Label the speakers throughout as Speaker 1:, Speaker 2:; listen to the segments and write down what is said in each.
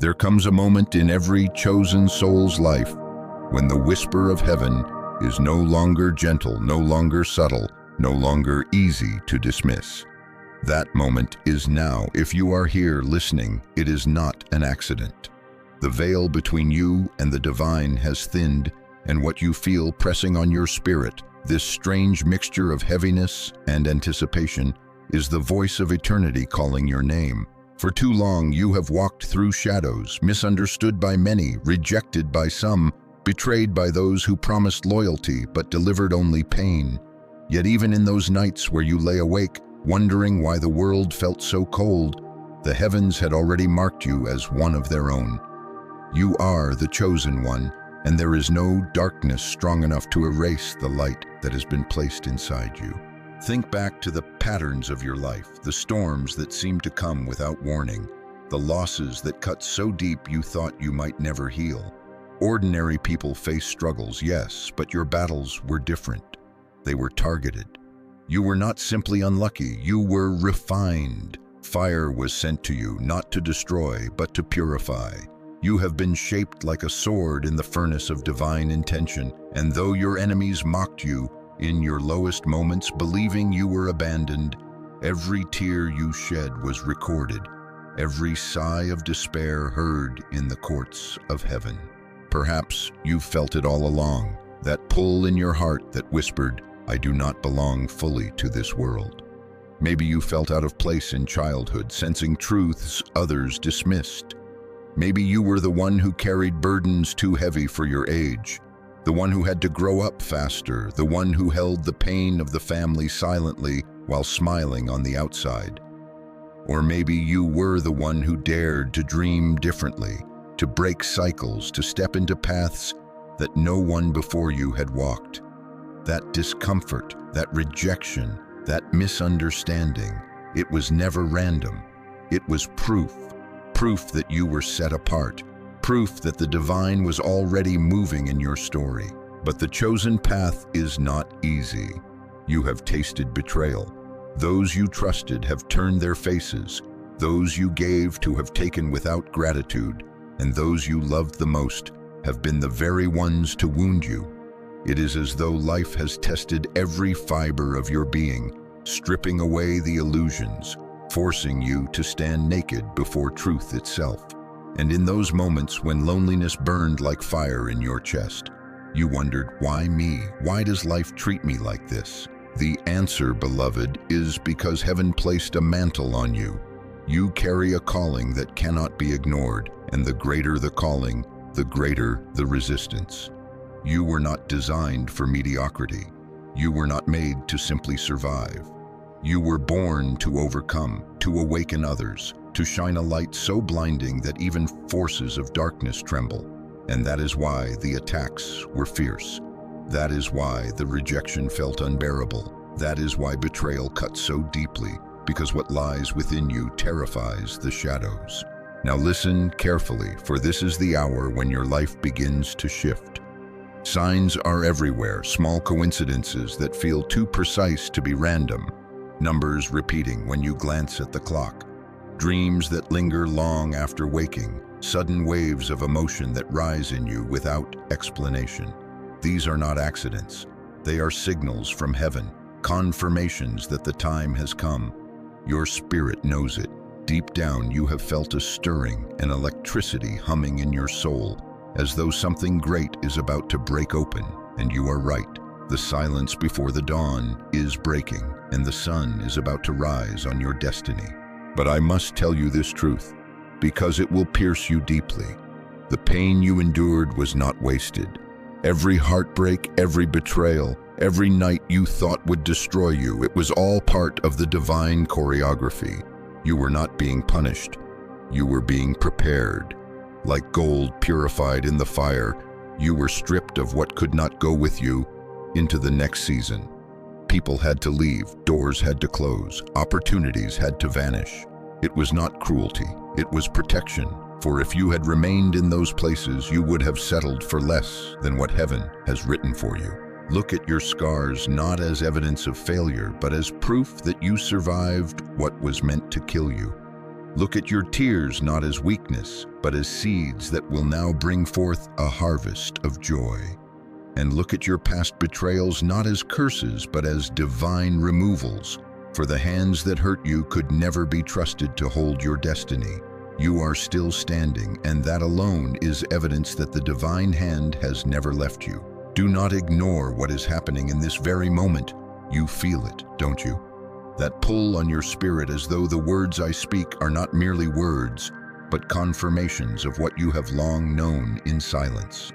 Speaker 1: There comes a moment in every chosen soul's life when the whisper of heaven is no longer gentle, no longer subtle, no longer easy to dismiss. That moment is now. If you are here listening, it is not an accident. The veil between you and the divine has thinned, and what you feel pressing on your spirit, this strange mixture of heaviness and anticipation, is the voice of eternity calling your name. For too long you have walked through shadows, misunderstood by many, rejected by some, betrayed by those who promised loyalty but delivered only pain. Yet even in those nights where you lay awake, wondering why the world felt so cold, the heavens had already marked you as one of their own. You are the chosen one, and there is no darkness strong enough to erase the light that has been placed inside you. Think back to the patterns of your life, the storms that seemed to come without warning, the losses that cut so deep you thought you might never heal. Ordinary people face struggles, yes, but your battles were different. They were targeted. You were not simply unlucky, you were refined. Fire was sent to you, not to destroy, but to purify. You have been shaped like a sword in the furnace of divine intention, and though your enemies mocked you, in your lowest moments, believing you were abandoned, every tear you shed was recorded, every sigh of despair heard in the courts of heaven. Perhaps you felt it all along, that pull in your heart that whispered, "I do not belong fully to this world." Maybe you felt out of place in childhood, sensing truths others dismissed. Maybe you were the one who carried burdens too heavy for your age, the one who had to grow up faster, the one who held the pain of the family silently while smiling on the outside. Or maybe you were the one who dared to dream differently, to break cycles, to step into paths that no one before you had walked. That discomfort, that rejection, that misunderstanding, it was never random. It was proof that you were set apart, proof that the divine was already moving in your story. But the chosen path is not easy. You have tasted betrayal. Those you trusted have turned their faces. Those you gave to have taken without gratitude, and those you loved the most have been the very ones to wound you. It is as though life has tested every fiber of your being, stripping away the illusions, forcing you to stand naked before truth itself. And in those moments when loneliness burned like fire in your chest, you wondered, why me? Why does life treat me like this? The answer, beloved, is because heaven placed a mantle on you. You carry a calling that cannot be ignored, and the greater the calling, the greater the resistance. You were not designed for mediocrity. You were not made to simply survive. You were born to overcome, to awaken others, to shine a light so blinding that even forces of darkness tremble. And that is why the attacks were fierce. That is why the rejection felt unbearable. That is why betrayal cut so deeply, because what lies within you terrifies the shadows. Now listen carefully, for this is the hour when your life begins to shift. Signs are everywhere, small coincidences that feel too precise to be random. Numbers repeating when you glance at the clock. Dreams that linger long after waking. Sudden waves of emotion that rise in you without explanation. These are not accidents. They are signals from heaven, confirmations that the time has come. Your spirit knows it. Deep down, you have felt a stirring, an electricity humming in your soul, as though something great is about to break open. And you are right. The silence before the dawn is breaking, and the sun is about to rise on your destiny. But I must tell you this truth, because it will pierce you deeply. The pain you endured was not wasted. Every heartbreak, every betrayal, every night you thought would destroy you, it was all part of the divine choreography. You were not being punished. You were being prepared. Like gold purified in the fire, you were stripped of what could not go with you into the next season. People had to leave, doors had to close, opportunities had to vanish. It was not cruelty, it was protection. For if you had remained in those places, you would have settled for less than what heaven has written for you. Look at your scars not as evidence of failure, but as proof that you survived what was meant to kill you. Look at your tears not as weakness, but as seeds that will now bring forth a harvest of joy. And look at your past betrayals not as curses, but as divine removals, for the hands that hurt you could never be trusted to hold your destiny. You are still standing, and that alone is evidence that the divine hand has never left you. Do not ignore what is happening in this very moment. You feel it, don't you? That pull on your spirit, as though the words I speak are not merely words, but confirmations of what you have long known in silence.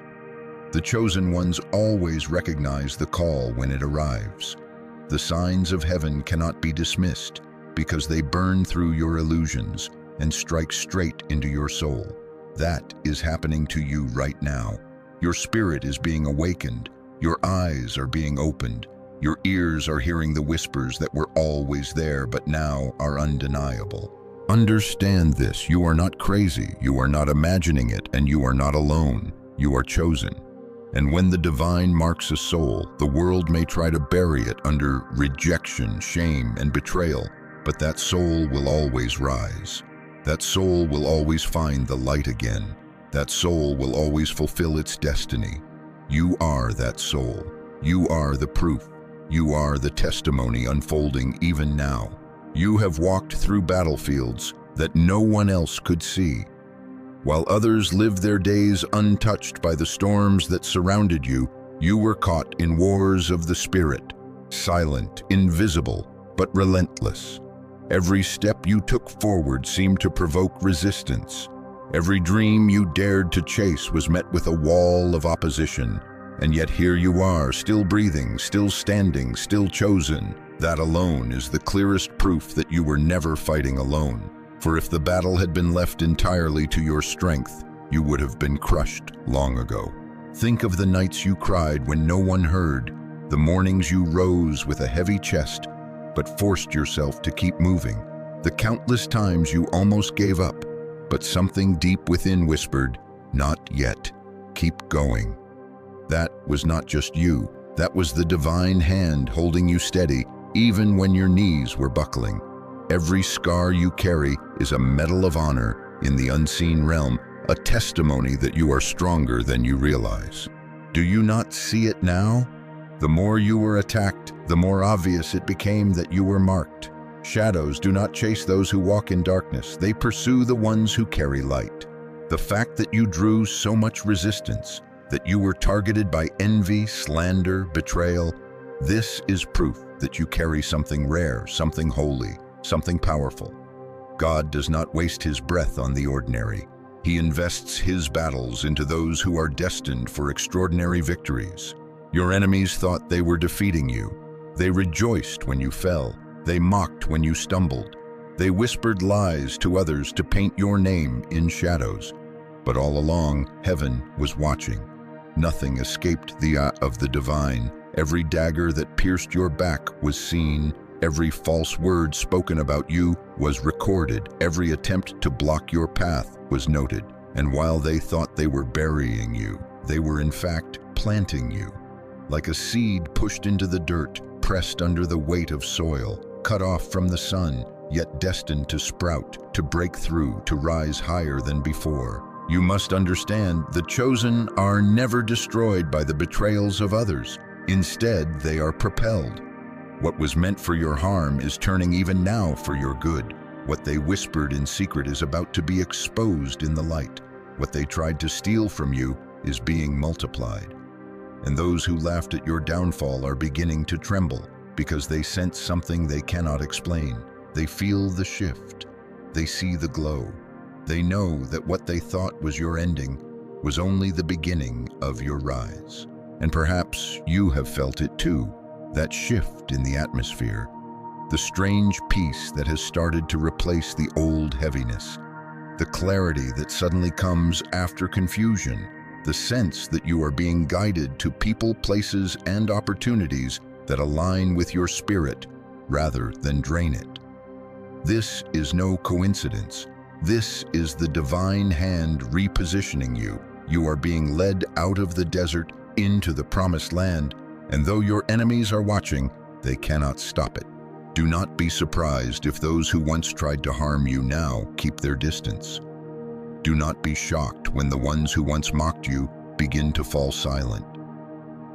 Speaker 1: The chosen ones always recognize the call when it arrives. The signs of heaven cannot be dismissed, because they burn through your illusions and strike straight into your soul. That is happening to you right now. Your spirit is being awakened. Your eyes are being opened. Your ears are hearing the whispers that were always there but now are undeniable. Understand this: you are not crazy, you are not imagining it, and you are not alone. You are chosen. And when the divine marks a soul, the world may try to bury it under rejection, shame, and betrayal, but that soul will always rise. That soul will always find the light again. That soul will always fulfill its destiny. You are that soul. You are the proof. You are the testimony unfolding even now. You have walked through battlefields that no one else could see. While others lived their days untouched by the storms that surrounded you, you were caught in wars of the spirit, silent, invisible, but relentless. Every step you took forward seemed to provoke resistance. Every dream you dared to chase was met with a wall of opposition. And yet here you are, still breathing, still standing, still chosen. That alone is the clearest proof that you were never fighting alone. For if the battle had been left entirely to your strength, you would have been crushed long ago. Think of the nights you cried when no one heard, the mornings you rose with a heavy chest, but forced yourself to keep moving, the countless times you almost gave up, but something deep within whispered, "Not yet, keep going." That was not just you. That was the divine hand holding you steady, even when your knees were buckling. Every scar you carry is a medal of honor in the unseen realm, a testimony that you are stronger than you realize. Do you not see it now? The more you were attacked, the more obvious it became that you were marked. Shadows do not chase those who walk in darkness. They pursue the ones who carry light. The fact that you drew so much resistance, that you were targeted by envy, slander, betrayal, this is proof that you carry something rare, something holy, something powerful. God does not waste his breath on the ordinary. He invests his battles into those who are destined for extraordinary victories. Your enemies thought they were defeating you. They rejoiced when you fell. They mocked when you stumbled. They whispered lies to others to paint your name in shadows. But all along, heaven was watching. Nothing escaped the eye of the divine. Every dagger that pierced your back was seen. Every false word spoken about you was recorded. Every attempt to block your path was noted. And while they thought they were burying you, they were in fact planting you. Like a seed pushed into the dirt, pressed under the weight of soil, cut off from the sun, yet destined to sprout, to break through, to rise higher than before. You must understand, the chosen are never destroyed by the betrayals of others. Instead, they are propelled. What was meant for your harm is turning even now for your good. What they whispered in secret is about to be exposed in the light. What they tried to steal from you is being multiplied. And those who laughed at your downfall are beginning to tremble because they sense something they cannot explain. They feel the shift. They see the glow. They know that what they thought was your ending was only the beginning of your rise. And perhaps you have felt it too, that shift in the atmosphere, the strange peace that has started to replace the old heaviness, the clarity that suddenly comes after confusion, the sense that you are being guided to people, places, and opportunities that align with your spirit rather than drain it. This is no coincidence. This is the divine hand repositioning you. You are being led out of the desert into the promised land, and though your enemies are watching, they cannot stop it. Do not be surprised if those who once tried to harm you now keep their distance. Do not be shocked when the ones who once mocked you begin to fall silent.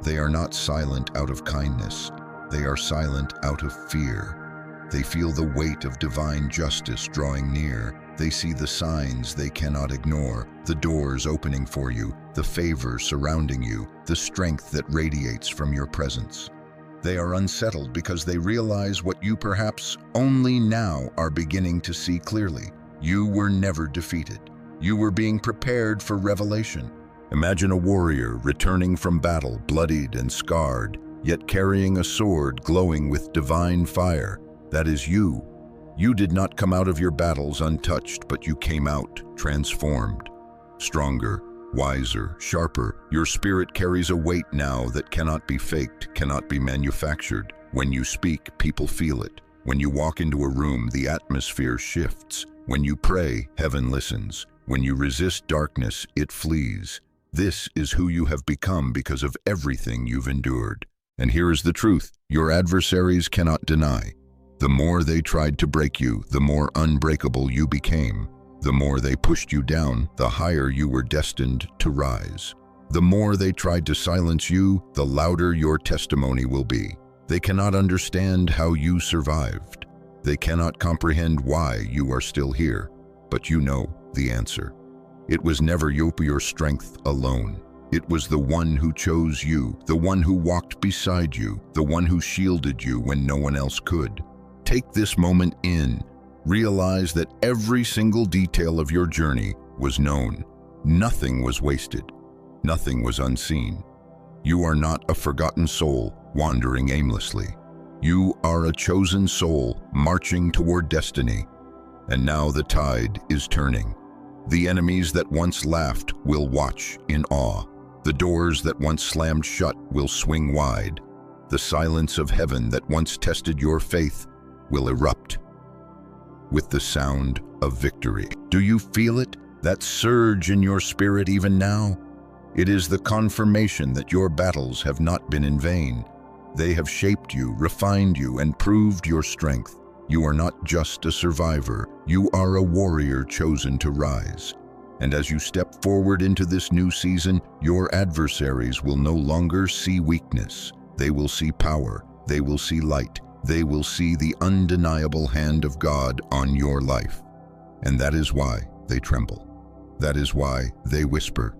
Speaker 1: They are not silent out of kindness. They are silent out of fear. They feel the weight of divine justice drawing near. They see the signs they cannot ignore, the doors opening for you, the favor surrounding you, the strength that radiates from your presence. They are unsettled because they realize what you perhaps only now are beginning to see clearly. You were never defeated. You were being prepared for revelation. Imagine a warrior returning from battle, bloodied and scarred, yet carrying a sword glowing with divine fire. That is you. You did not come out of your battles untouched, but you came out transformed. Stronger, wiser, sharper. Your spirit carries a weight now that cannot be faked, cannot be manufactured. When you speak, people feel it. When you walk into a room, the atmosphere shifts. When you pray, heaven listens. When you resist darkness, it flees. This is who you have become because of everything you've endured. And here is the truth, your adversaries cannot deny. The more they tried to break you, the more unbreakable you became. The more they pushed you down, the higher you were destined to rise. The more they tried to silence you, the louder your testimony will be. They cannot understand how you survived. They cannot comprehend why you are still here, but you know the answer. It was never your strength alone. It was the one who chose you, the one who walked beside you, the one who shielded you when no one else could. Take this moment in. Realize that every single detail of your journey was known. Nothing was wasted. Nothing was unseen. You are not a forgotten soul wandering aimlessly. You are a chosen soul marching toward destiny. And now the tide is turning. The enemies that once laughed will watch in awe. The doors that once slammed shut will swing wide. The silence of heaven that once tested your faith will erupt with the sound of victory. Do you feel it? That surge in your spirit even now? It is the confirmation that your battles have not been in vain. They have shaped you, refined you, and proved your strength. You are not just a survivor. You are a warrior chosen to rise. And as you step forward into this new season, your adversaries will no longer see weakness. They will see power. They will see light. They will see the undeniable hand of God on your life. And that is why they tremble. That is why they whisper.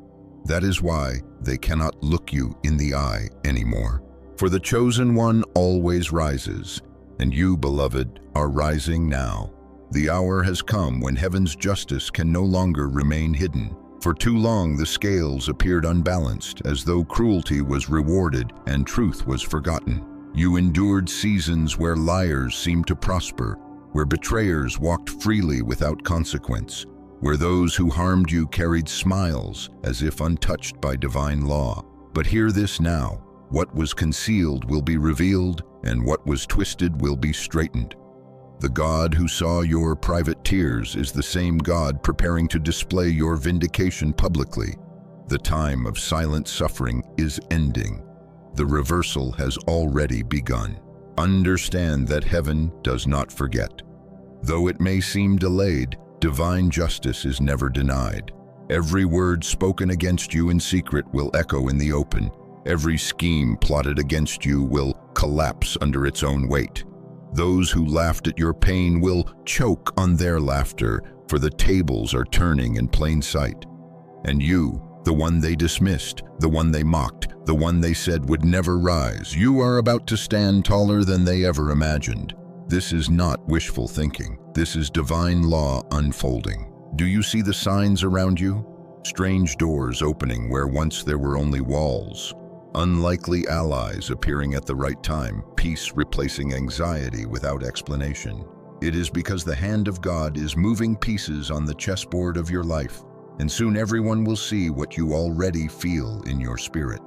Speaker 1: That is why they cannot look you in the eye anymore. For the chosen one always rises, and you, beloved, are rising now. The hour has come when heaven's justice can no longer remain hidden. For too long the scales appeared unbalanced, as though cruelty was rewarded and truth was forgotten. You endured seasons where liars seemed to prosper, where betrayers walked freely without consequence, where those who harmed you carried smiles as if untouched by divine law. But hear this now, what was concealed will be revealed, and what was twisted will be straightened. The God who saw your private tears is the same God preparing to display your vindication publicly. The time of silent suffering is ending. The reversal has already begun. Understand that heaven does not forget. Though it may seem delayed, divine justice is never denied. Every word spoken against you in secret will echo in the open. Every scheme plotted against you will collapse under its own weight. Those who laughed at your pain will choke on their laughter, for the tables are turning in plain sight. And you, the one they dismissed, the one they mocked, the one they said would never rise, you are about to stand taller than they ever imagined. This is not wishful thinking. This is divine law unfolding. Do you see the signs around you? Strange doors opening where once there were only walls. Unlikely allies appearing at the right time, peace replacing anxiety without explanation. It is because the hand of God is moving pieces on the chessboard of your life, and soon everyone will see what you already feel in your spirit,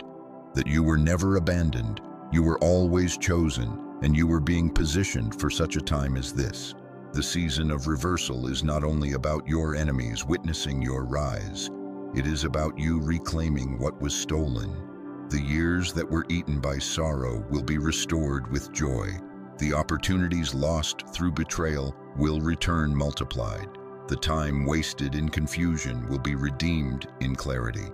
Speaker 1: that you were never abandoned, you were always chosen, and you were being positioned for such a time as this. The season of reversal is not only about your enemies witnessing your rise, it is about you reclaiming what was stolen. The years that were eaten by sorrow will be restored with joy. The opportunities lost through betrayal will return multiplied. The time wasted in confusion will be redeemed in clarity.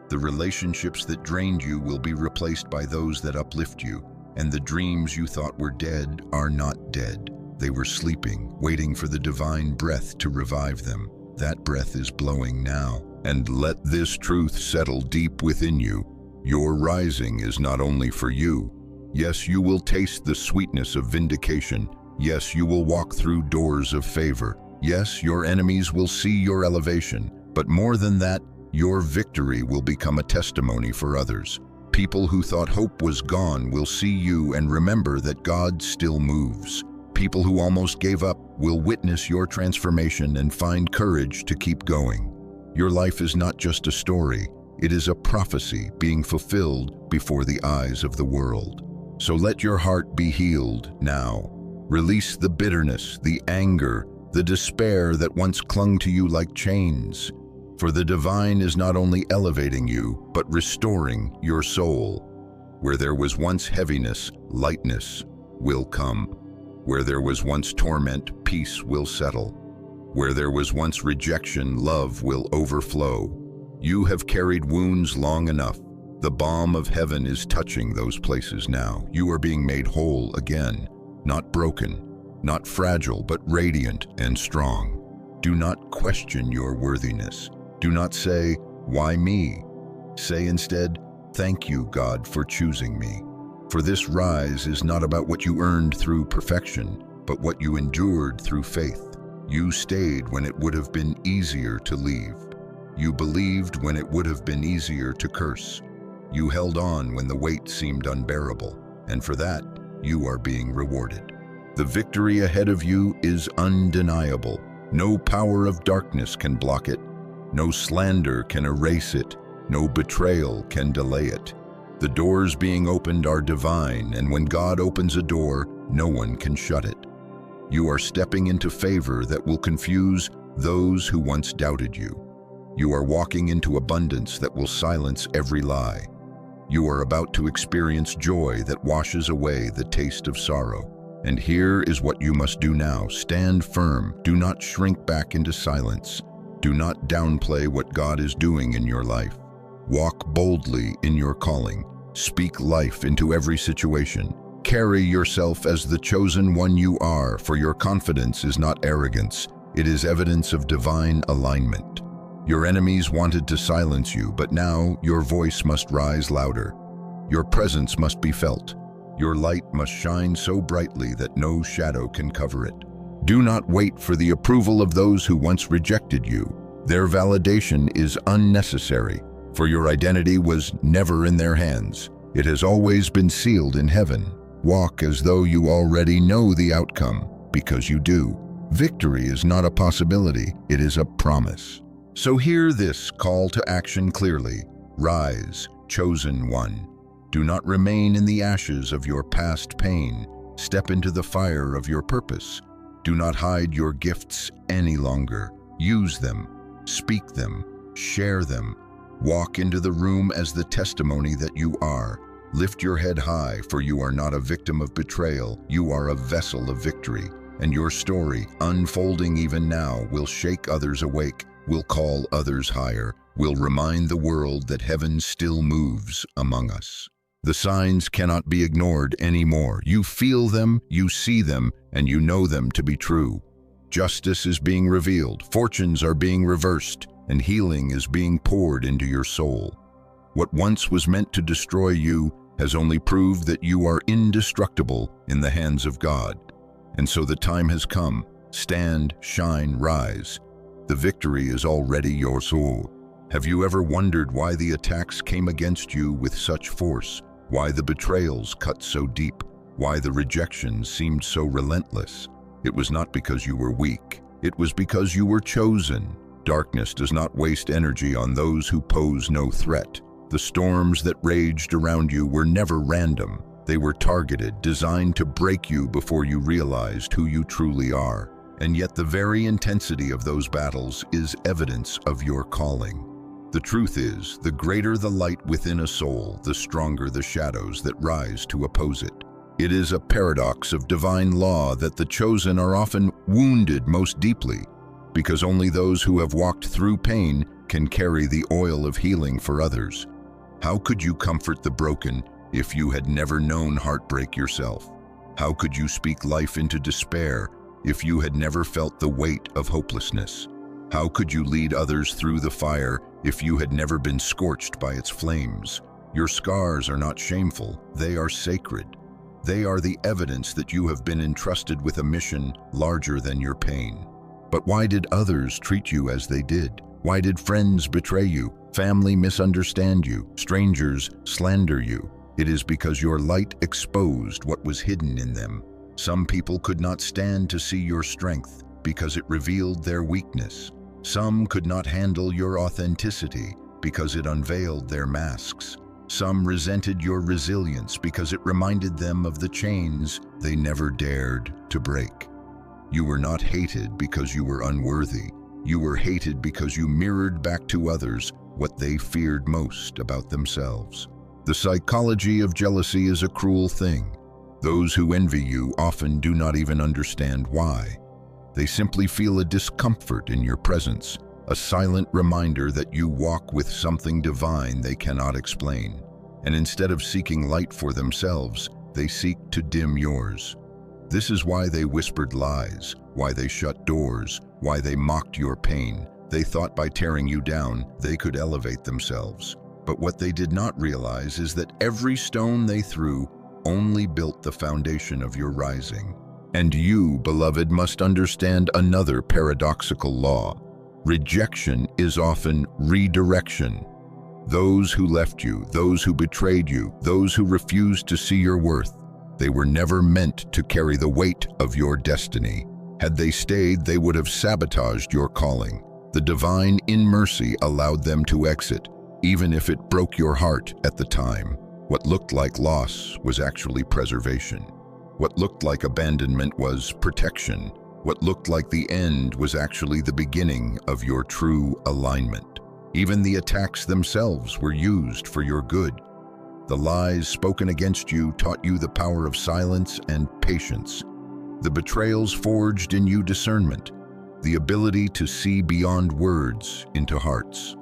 Speaker 1: The relationships that drained you will be replaced by those that uplift you, and the dreams you thought were dead are not dead. They were sleeping, waiting for the divine breath to revive them. That breath is blowing now. And let this truth settle deep within you. Your rising is not only for you. Yes, you will taste the sweetness of vindication. Yes, you will walk through doors of favor. Yes, your enemies will see your elevation. But more than that, your victory will become a testimony for others. People who thought hope was gone will see you and remember that God still moves. People who almost gave up will witness your transformation and find courage to keep going. Your life is not just a story, it is a prophecy being fulfilled before the eyes of the world. So let your heart be healed now. Release the bitterness, the anger, the despair that once clung to you like chains. For the divine is not only elevating you, but restoring your soul. Where there was once heaviness, lightness will come. Where there was once torment, peace will settle. Where there was once rejection, love will overflow. You have carried wounds long enough. The balm of heaven is touching those places now. You are being made whole again, not broken, not fragile, but radiant and strong. Do not question your worthiness. Do not say, "Why me?" Say instead, "Thank you, God, for choosing me." For this rise is not about what you earned through perfection, but what you endured through faith. You stayed when it would have been easier to leave. You believed when it would have been easier to curse. You held on when the weight seemed unbearable, and for that, you are being rewarded. The victory ahead of you is undeniable. No power of darkness can block it. No slander can erase it. No betrayal can delay it. The doors being opened are divine, and when God opens a door, no one can shut it. You are stepping into favor that will confuse those who once doubted you. You are walking into abundance that will silence every lie. You are about to experience joy that washes away the taste of sorrow. And here is what you must do now. Stand firm. Do not shrink back into silence. Do not downplay what God is doing in your life. Walk boldly in your calling. Speak life into every situation. Carry yourself as the chosen one you are, for your confidence is not arrogance. It is evidence of divine alignment. Your enemies wanted to silence you, but now your voice must rise louder. Your presence must be felt. Your light must shine so brightly that no shadow can cover it. Do not wait for the approval of those who once rejected you. Their validation is unnecessary, for your identity was never in their hands. It has always been sealed in heaven. Walk as though you already know the outcome, because you do. Victory is not a possibility, it is a promise. So hear this call to action clearly. Rise, chosen one. Do not remain in the ashes of your past pain. Step into the fire of your purpose. Do not hide your gifts any longer. Use them, speak them, share them. Walk into the room as the testimony that you are. Lift your head high, for you are not a victim of betrayal. You are a vessel of victory. And your story, unfolding even now, will shake others awake, will call others higher, will remind the world that heaven still moves among us. The signs cannot be ignored anymore. You feel them, you see them, and you know them to be true. Justice is being revealed, fortunes are being reversed, and healing is being poured into your soul. What once was meant to destroy you has only proved that you are indestructible in the hands of God. And so the time has come. Stand, shine, rise. The victory is already your soul. Have you ever wondered why the attacks came against you with such force? Why the betrayals cut so deep? Why the rejections seemed so relentless? It was not because you were weak. It was because you were chosen. Darkness does not waste energy on those who pose no threat. The storms that raged around you were never random. They were targeted, designed to break you before you realized who you truly are. And yet the very intensity of those battles is evidence of your calling. The truth is, the greater the light within a soul, the stronger the shadows that rise to oppose it. It is a paradox of divine law that the chosen are often wounded most deeply, because only those who have walked through pain can carry the oil of healing for others. How could you comfort the broken if you had never known heartbreak yourself? How could you speak life into despair if you had never felt the weight of hopelessness? How could you lead others through the fire if you had never been scorched by its flames? Your scars are not shameful, they are sacred. They are the evidence that you have been entrusted with a mission larger than your pain. But why did others treat you as they did? Why did friends betray you, family misunderstand you, strangers slander you? It is because your light exposed what was hidden in them. Some people could not stand to see your strength because it revealed their weakness. Some could not handle your authenticity because it unveiled their masks. Some resented your resilience because it reminded them of the chains they never dared to break. You were not hated because you were unworthy. You were hated because you mirrored back to others what they feared most about themselves. The psychology of jealousy is a cruel thing. Those who envy you often do not even understand why. They simply feel a discomfort in your presence, a silent reminder that you walk with something divine they cannot explain. And instead of seeking light for themselves, they seek to dim yours. This is why they whispered lies, why they shut doors, why they mocked your pain. They thought by tearing you down, they could elevate themselves. But what they did not realize is that every stone they threw only built the foundation of your rising. And you, beloved, must understand another paradoxical law. Rejection is often redirection. Those who left you, those who betrayed you, those who refused to see your worth, they were never meant to carry the weight of your destiny. Had they stayed, they would have sabotaged your calling. The divine, in mercy, allowed them to exit, even if it broke your heart at the time. What looked like loss was actually preservation. What looked like abandonment was protection. What looked like the end was actually the beginning of your true alignment. Even the attacks themselves were used for your good. The lies spoken against you taught you the power of silence and patience. The betrayals forged in you discernment, the ability to see beyond words into hearts.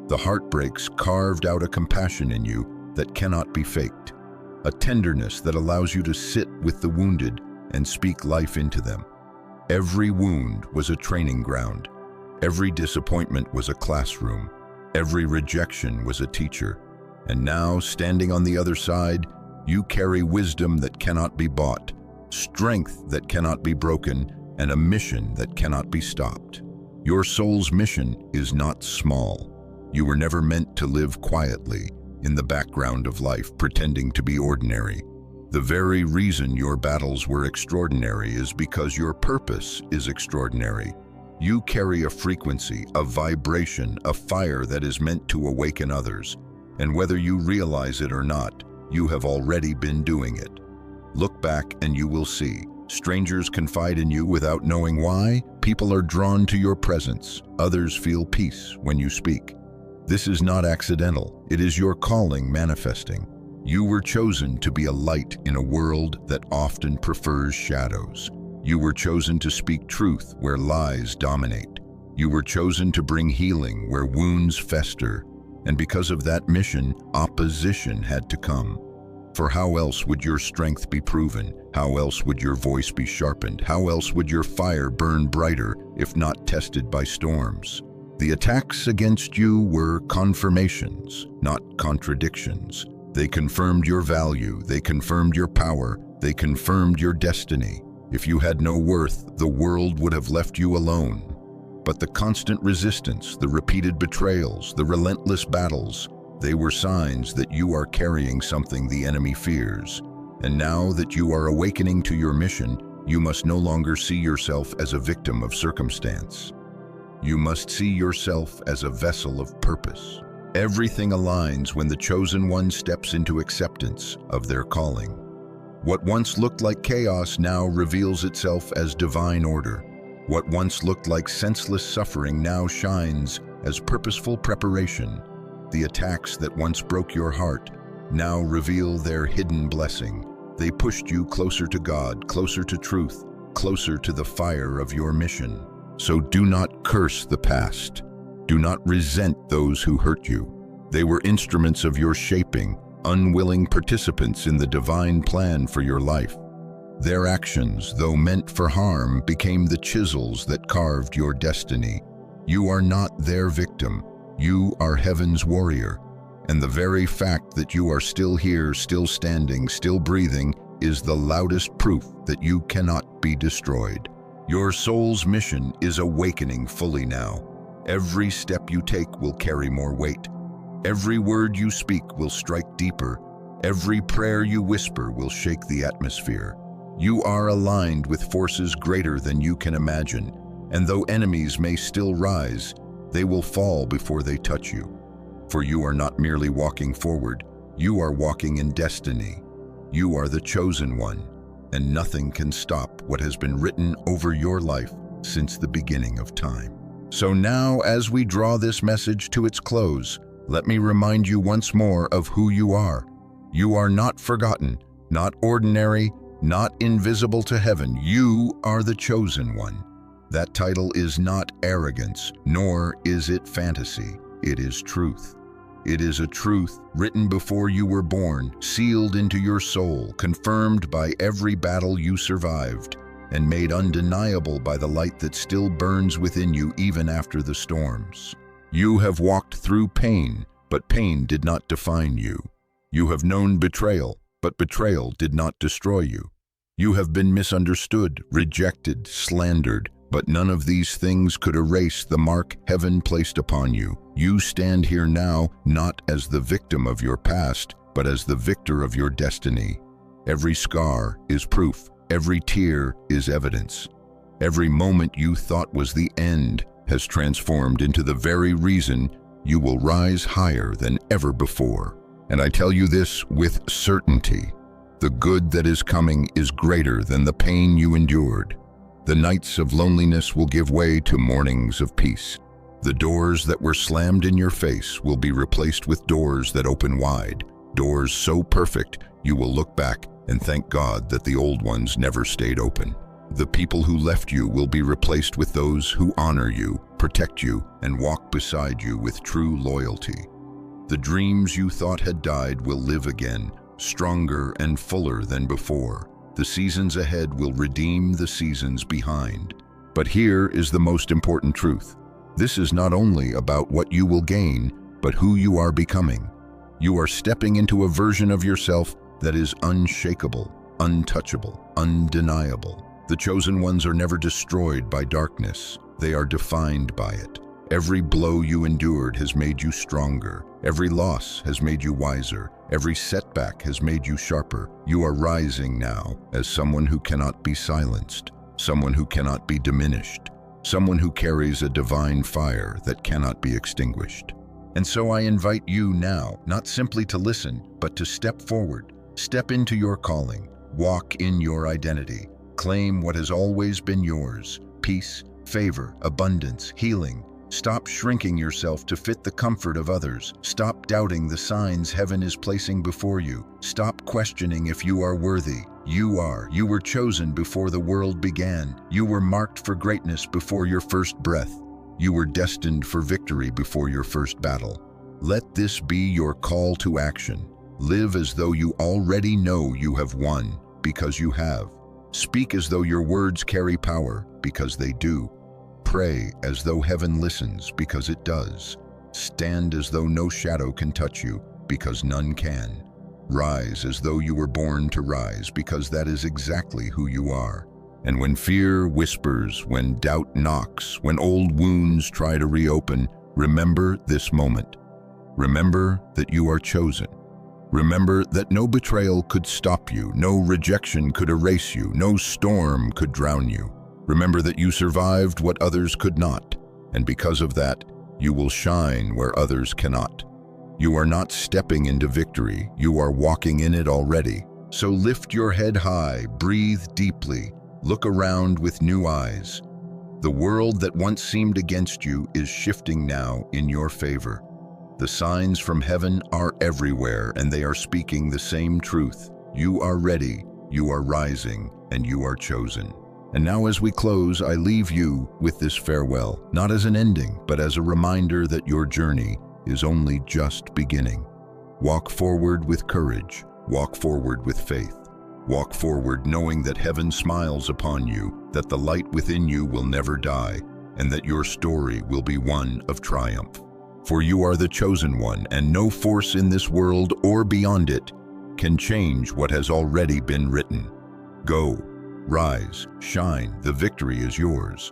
Speaker 1: The heartbreaks carved out a compassion in you that cannot be faked, a tenderness that allows you to sit with the wounded and speak life into them. Every wound was a training ground. Every disappointment was a classroom. Every rejection was a teacher. And now, standing on the other side, you carry wisdom that cannot be bought, strength that cannot be broken, and a mission that cannot be stopped. Your soul's mission is not small. You were never meant to live quietly, in the background of life, pretending to be ordinary. The very reason your battles were extraordinary is because your purpose is extraordinary. You carry a frequency, a vibration, a fire that is meant to awaken others. And whether you realize it or not, you have already been doing it. Look back and you will see. Strangers confide in you without knowing why. People are drawn to your presence. Others feel peace when you speak. This is not accidental. It is your calling manifesting. You were chosen to be a light in a world that often prefers shadows. You were chosen to speak truth where lies dominate. You were chosen to bring healing where wounds fester. And because of that mission, opposition had to come. For how else would your strength be proven? How else would your voice be sharpened? How else would your fire burn brighter if not tested by storms? The attacks against you were confirmations, not contradictions. They confirmed your value, they confirmed your power, they confirmed your destiny. If you had no worth, the world would have left you alone. But the constant resistance, the repeated betrayals, the relentless battles, they were signs that you are carrying something the enemy fears. And now that you are awakening to your mission, you must no longer see yourself as a victim of circumstance. You must see yourself as a vessel of purpose. Everything aligns when the chosen one steps into acceptance of their calling. What once looked like chaos now reveals itself as divine order. What once looked like senseless suffering now shines as purposeful preparation. The attacks that once broke your heart now reveal their hidden blessing. They pushed you closer to God, closer to truth, closer to the fire of your mission. So do not curse the past. Do not resent those who hurt you. They were instruments of your shaping, unwilling participants in the divine plan for your life. Their actions, though meant for harm, became the chisels that carved your destiny. You are not their victim. You are heaven's warrior. And the very fact that you are still here, still standing, still breathing, is the loudest proof that you cannot be destroyed. Your soul's mission is awakening fully now. Every step you take will carry more weight. Every word you speak will strike deeper. Every prayer you whisper will shake the atmosphere. You are aligned with forces greater than you can imagine, and though enemies may still rise, they will fall before they touch you. For you are not merely walking forward, you are walking in destiny. You are the chosen one, and nothing can stop what has been written over your life since the beginning of time. So now, as we draw this message to its close, let me remind you once more of who you are. You are not forgotten, not ordinary, not invisible to heaven. You are the chosen one. That title is not arrogance, nor is it fantasy. It is truth. It is a truth written before you were born, sealed into your soul, confirmed by every battle you survived, and made undeniable by the light that still burns within you even after the storms. You have walked through pain, but pain did not define you. You have known betrayal, but betrayal did not destroy you. You have been misunderstood, rejected, slandered, but none of these things could erase the mark heaven placed upon you. You stand here now not as the victim of your past, but as the victor of your destiny. Every scar is proof. Every tear is evidence. Every moment you thought was the end has transformed into the very reason you will rise higher than ever before. And I tell you this with certainty. The good that is coming is greater than the pain you endured. The nights of loneliness will give way to mornings of peace. The doors that were slammed in your face will be replaced with doors that open wide, doors so perfect you will look back and thank God that the old ones never stayed open. The people who left you will be replaced with those who honor you, protect you, and walk beside you with true loyalty. The dreams you thought had died will live again, stronger and fuller than before. The seasons ahead will redeem the seasons behind. But here is the most important truth. This is not only about what you will gain, but who you are becoming. You are stepping into a version of yourself that is unshakable, untouchable, undeniable. The chosen ones are never destroyed by darkness. They are defined by it. Every blow you endured has made you stronger. Every loss has made you wiser. Every setback has made you sharper. You are rising now as someone who cannot be silenced, someone who cannot be diminished, someone who carries a divine fire that cannot be extinguished. And so I invite you now, not simply to listen, but to step forward, step into your calling, walk in your identity, claim what has always been yours: peace, favor, abundance, healing. Stop shrinking yourself to fit the comfort of others. Stop doubting the signs heaven is placing before you. Stop questioning if you are worthy. You are. You were chosen before the world began. You were marked for greatness before your first breath. You were destined for victory before your first battle. Let this be your call to action. Live as though you already know you have won, because you have. Speak as though your words carry power, because they do. Pray as though heaven listens, because it does. Stand as though no shadow can touch you, because none can. Rise as though you were born to rise, because that is exactly who you are. And when fear whispers, when doubt knocks, when old wounds try to reopen, remember this moment. Remember that you are chosen. Remember that no betrayal could stop you, no rejection could erase you, no storm could drown you. Remember that you survived what others could not, and because of that, you will shine where others cannot. You are not stepping into victory, you are walking in it already. So lift your head high, breathe deeply, look around with new eyes. The world that once seemed against you is shifting now in your favor. The signs from heaven are everywhere, and they are speaking the same truth. You are ready. You are rising, and you are chosen. And now as we close, I leave you with this farewell, not as an ending, but as a reminder that your journey is only just beginning. Walk forward with courage. Walk forward with faith. Walk forward knowing that heaven smiles upon you, that the light within you will never die, and that your story will be one of triumph. For you are the chosen one, and no force in this world or beyond it can change what has already been written. Go, rise, shine, the victory is yours.